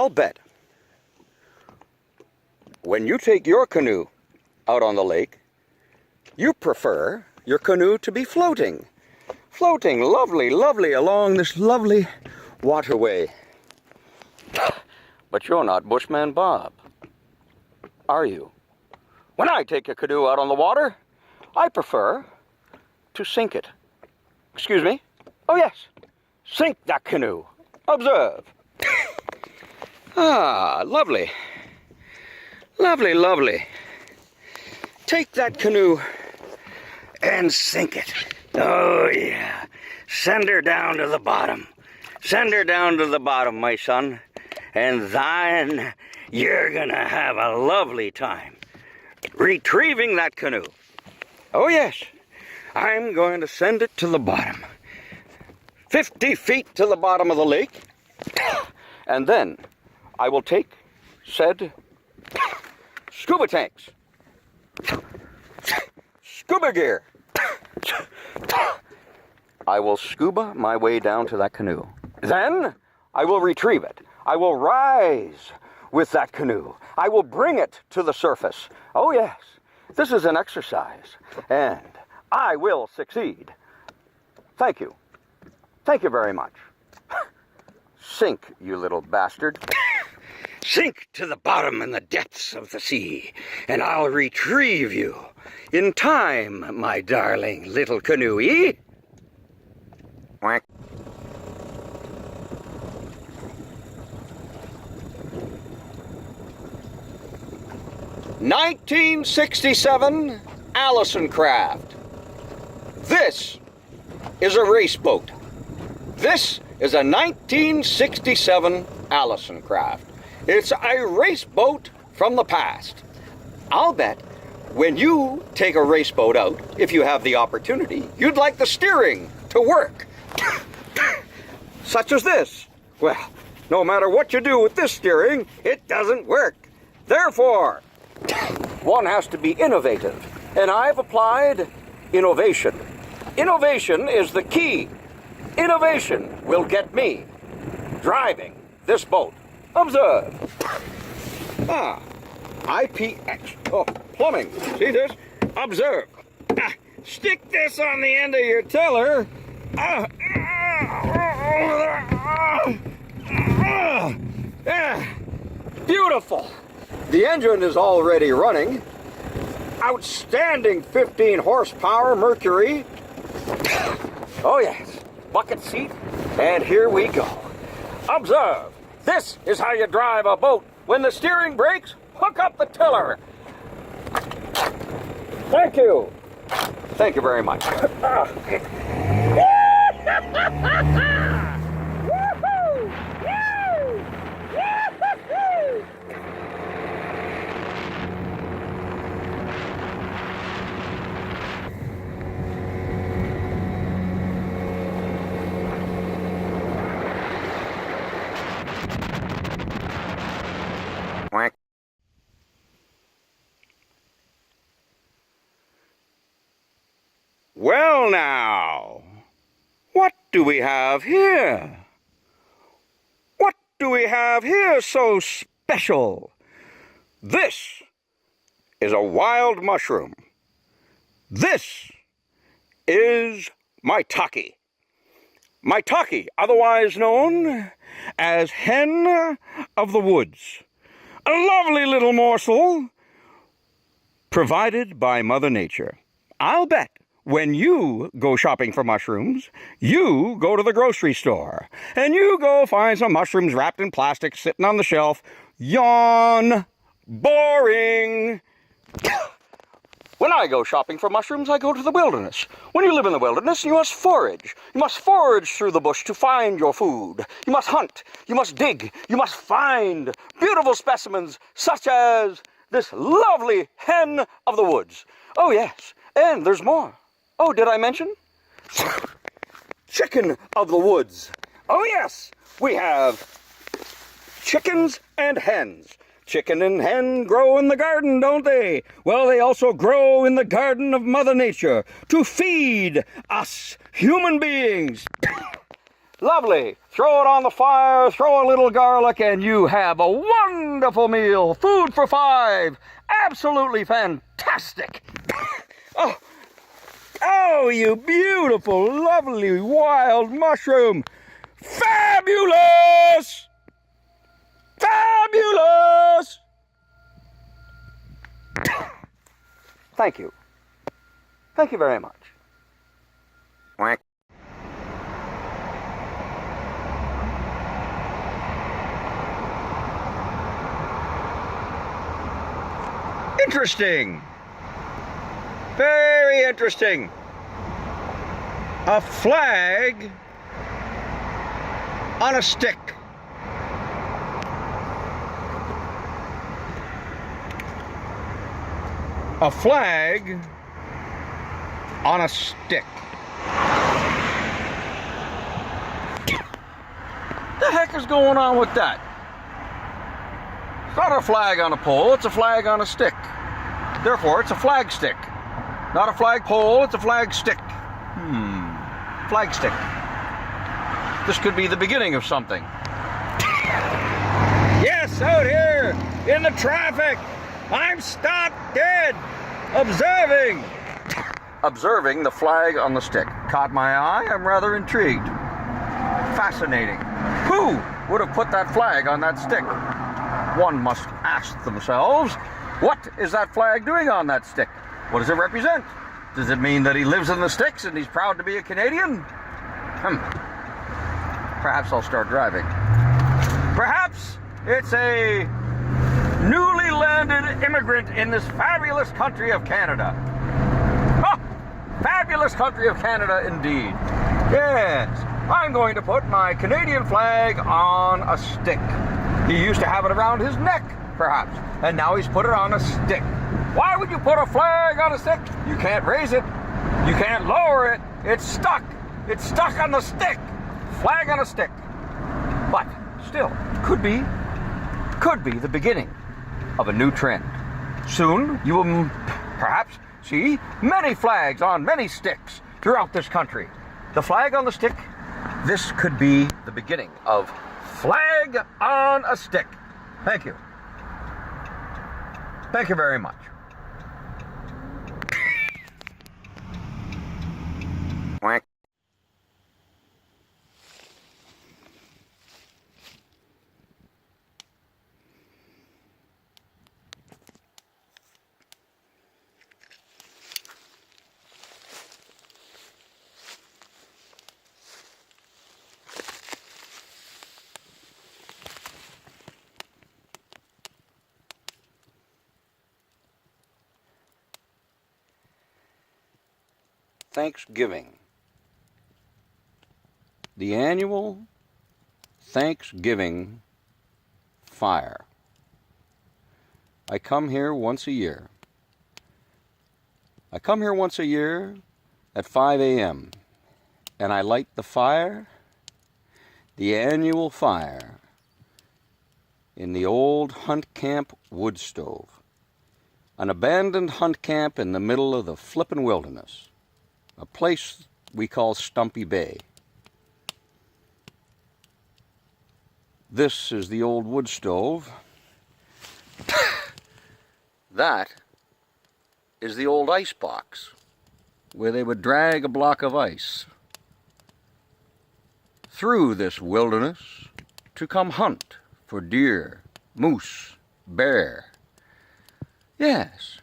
I'll bet when you take your canoe out on the lake, you prefer your canoe to be floating. Floating lovely, lovely along this lovely waterway. But you're not Bushman Bob, are you? When I take a canoe out on the water, I prefer to sink it. Excuse me? Oh yes, sink that canoe. Observe. Ah, lovely. Lovely, lovely. Take that canoe and sink it. Oh yeah. Send her down to the bottom. Send her down to the bottom, my son. And then you're gonna have a lovely time retrieving that canoe. Oh yes, I'm going to send it to the bottom. 50 feet to the bottom of the lake. And then I will take said scuba tanks, scuba gear. I will scuba my way down to that canoe. Then I will retrieve it. I will rise with that canoe. I will bring it to the surface. Oh yes, this is an exercise, and I will succeed. Thank you. Thank you very much. Sink, you little bastard. Sink to the bottom in the depths of the sea, and I'll retrieve you in time, my darling little canoe-y. Quack. 1967 Allison craft. This is a race boat. This is a 1967 Allison craft. It's a race boat from the past. I'll bet when you take a race boat out, if you have the opportunity, you'd like the steering to work. Such as this. Well, no matter what you do with this steering, it doesn't work. Therefore, one has to be innovative, and I've applied innovation. Innovation is the key. Innovation will get me driving this boat. Observe. IPX. Oh, plumbing. See this? Observe. Stick this on the end of your tiller. Beautiful. The engine is already running. Outstanding 15 horsepower Mercury. Oh yes, bucket seat, and here we go. Observe, this is how you drive a boat. When the steering breaks, hook up the tiller. Thank you. Thank you very much. Well now, what do we have here? What do we have here so special? This is a wild mushroom. This is maitake. Maitake, otherwise known as hen of the woods. A lovely little morsel provided by Mother Nature. I'll bet when you go shopping for mushrooms, you go to the grocery store and you go find some mushrooms wrapped in plastic sitting on the shelf. Yawn. Boring. When I go shopping for mushrooms, I go to the wilderness. When you live in the wilderness, you must forage. You must forage through the bush to find your food. You must hunt. You must dig. You must find beautiful specimens such as this lovely hen of the woods. Oh, yes. And there's more. Oh, did I mention? Chicken of the woods. Oh, yes. We have chickens and hens. Chicken and hen grow in the garden, don't they? Well, they also grow in the garden of Mother Nature to feed us human beings. Lovely. Throw it on the fire, throw a little garlic, and you have a wonderful meal. Food for 5. Absolutely fantastic. Oh, oh, you beautiful, lovely, wild mushroom. Fabulous! Fabulous! Thank you. Thank you very much. Quack. Interesting. Very interesting. A flag on a stick. A flag on a stick. What the heck is going on with that? It's not a flag on a pole, it's a flag on a stick. Therefore, it's a flagstick. Not a flagpole, it's a flagstick. Flagstick. This could be the beginning of something. Yes, out here in the traffic. I'm stopped dead, observing. Observing the flag on the stick. Caught my eye, I'm rather intrigued. Fascinating. Who would have put that flag on that stick? One must ask themselves, what is that flag doing on that stick? What does it represent? Does it mean that he lives in the sticks and he's proud to be a Canadian? Perhaps I'll start driving. Perhaps it's a newly landed immigrant in this fabulous country of Canada. Oh, fabulous country of Canada indeed. Yes, I'm going to put my Canadian flag on a stick. He used to have it around his neck, perhaps, and now he's put it on a stick. Why would you put a flag on a stick? You can't raise it. You can't lower it. It's stuck. It's stuck on the stick. Flag on a stick. But still, could be the beginning of a new trend. Soon, you will perhaps see many flags on many sticks throughout this country. The flag on the stick, this could be the beginning of flag on a stick. Thank you. Thank you very much. Quack. Thanksgiving. The annual Thanksgiving fire. I come here once a year. I come here once a year at 5 a.m. and I light the fire, the annual fire, in the old hunt camp wood stove. An abandoned hunt camp in the middle of the flippin' wilderness. A place we call Stumpy Bay. This is the old wood stove. That is the old ice box where they would drag a block of ice through this wilderness to come hunt for deer, moose, bear. Yes.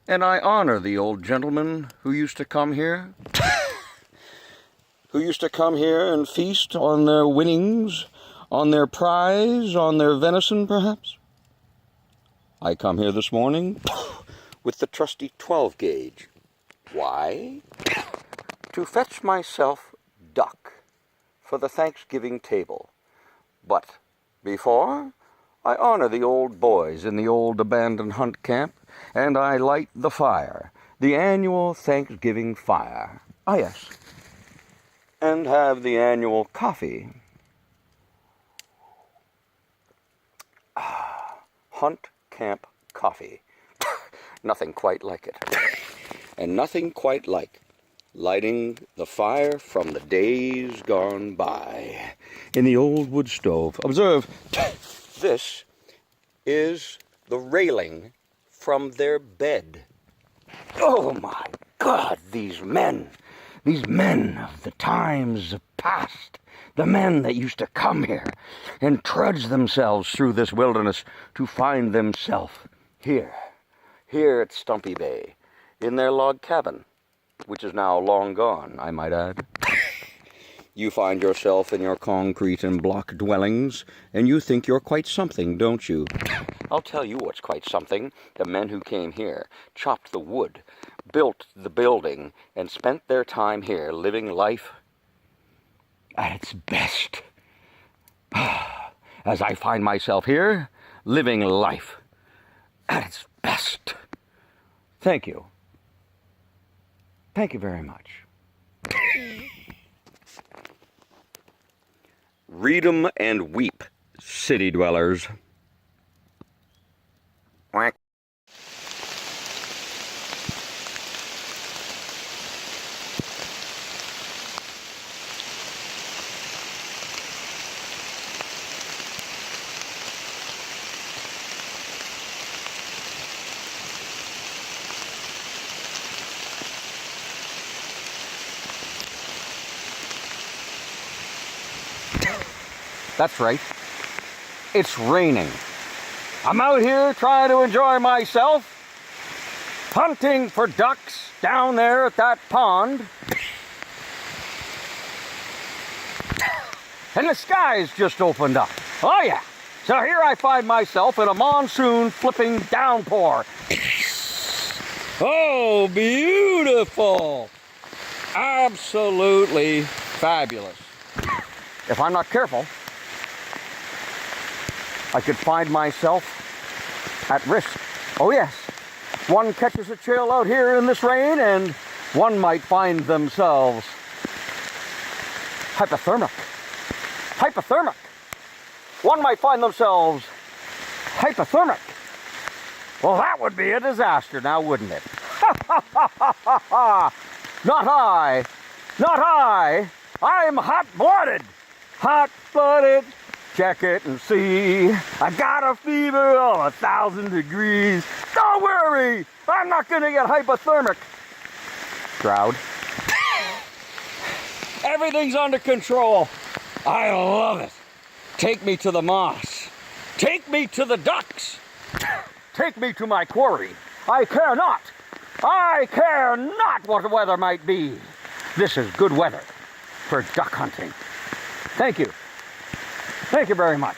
And I honor the old gentlemen who used to come here, who used to come here and feast on their winnings, on their prize, on their venison, perhaps. I come here this morning with the trusty 12 gauge. Why? To fetch myself duck for the Thanksgiving table. But before, I honor the old boys in the old abandoned hunt camp, and I light the fire, the annual Thanksgiving fire. Ah, yes. And have the annual coffee. Hunt camp coffee. Nothing quite like it. And nothing quite like lighting the fire from the days gone by in the old wood stove. Observe, this is the railing from their bed. Oh my God, these men of the times past, the men that used to come here and trudge themselves through this wilderness to find themselves here at Stumpy Bay, in their log cabin, which is now long gone, I might add. You find yourself in your concrete and block dwellings, and you think you're quite something, don't you? I'll tell you what's quite something. The men who came here, chopped the wood, built the building, and spent their time here living life at its best. As I find myself here, living life at its best. Thank you. Thank you very much. Read 'em and weep, city dwellers. Quack. That's right. It's raining. I'm out here trying to enjoy myself, hunting for ducks down there at that pond. And the sky's just opened up. Oh yeah. So here I find myself in a monsoon flipping downpour. Oh, beautiful. Absolutely fabulous. If I'm not careful, I could find myself at risk. Oh yes, one catches a chill out here in this rain and one might find themselves hypothermic. Hypothermic. One might find themselves hypothermic. Well, that would be a disaster now, wouldn't it? Not I. Not I. I'm hot-blooded. Hot-blooded. Check it and see. I got a fever of 1,000 degrees. Don't worry, I'm not gonna get hypothermic. Stroud. Everything's under control. I love it. Take me to the moss. Take me to the ducks. Take me to my quarry. I care not. I care not what the weather might be. This is good weather for duck hunting. Thank you. Thank you very much.